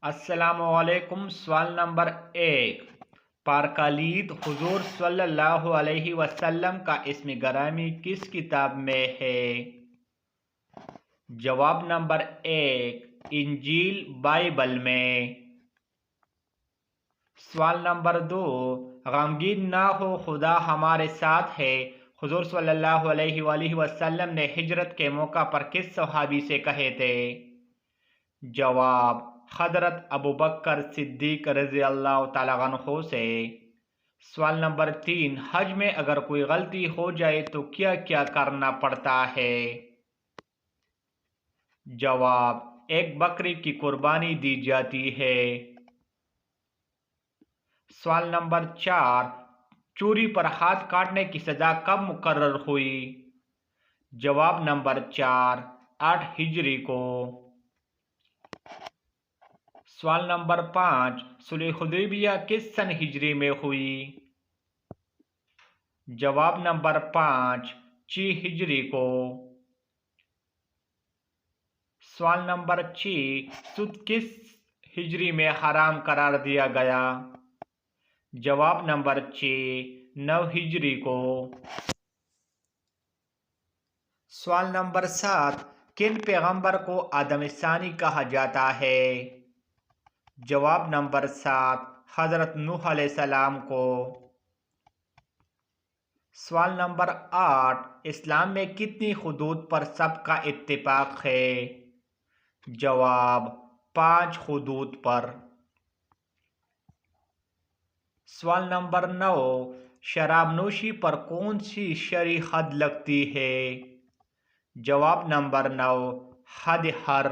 السلام علیکم۔ سوال نمبر 1، پارکالید حضور صلی اللہ علیہ وسلم کا اسم گرامی کس کتاب میں ہے؟ جواب نمبر 1، انجیل بائبل میں۔ سوال نمبر 2، غمگین نہ ہو، خدا ہمارے ساتھ ہے، حضور صلی اللہ علیہ وآلہ وسلم نے ہجرت کے موقع پر کس صحابی سے کہے تھے؟ جواب، حضرت ابوبکر صدیق رضی اللہ تعالیٰ عنہ سے۔ سوال نمبر 3، حج میں اگر کوئی غلطی ہو جائے تو کیا کیا کرنا پڑتا ہے؟ جواب، ایک بکری کی قربانی دی جاتی ہے۔ سوال نمبر 4، چوری پر ہاتھ کاٹنے کی سزا کب مقرر ہوئی؟ جواب نمبر 4، 8 ہجری کو۔ سوال نمبر 5، صلح حدیبیہ کس سن ہجری میں ہوئی؟ جواب نمبر 5، 6 ہجری کو۔ سوال نمبر 6، سود کس ہجری میں حرام قرار دیا گیا؟ جواب نمبر 6، 9 ہجری کو۔ سوال نمبر 7، کن پیغمبر کو آدم ثانی کہا جاتا ہے؟ جواب نمبر 7، حضرت نوح علیہ السلام کو۔ سوال نمبر 8، اسلام میں کتنی حدود پر سب کا اتفاق ہے؟ جواب، 5 حدود پر۔ سوال نمبر 9، شراب نوشی پر کون سی شرعی حد لگتی ہے؟ جواب نمبر 9، حد حر۔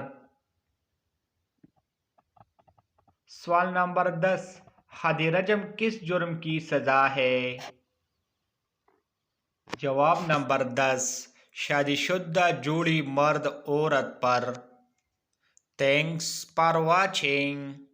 سوال نمبر 10، حد رجم کس جرم کی سزا ہے؟ جواب نمبر 10، شادی شدہ جوڑی مرد عورت پر۔ Thanks for watching.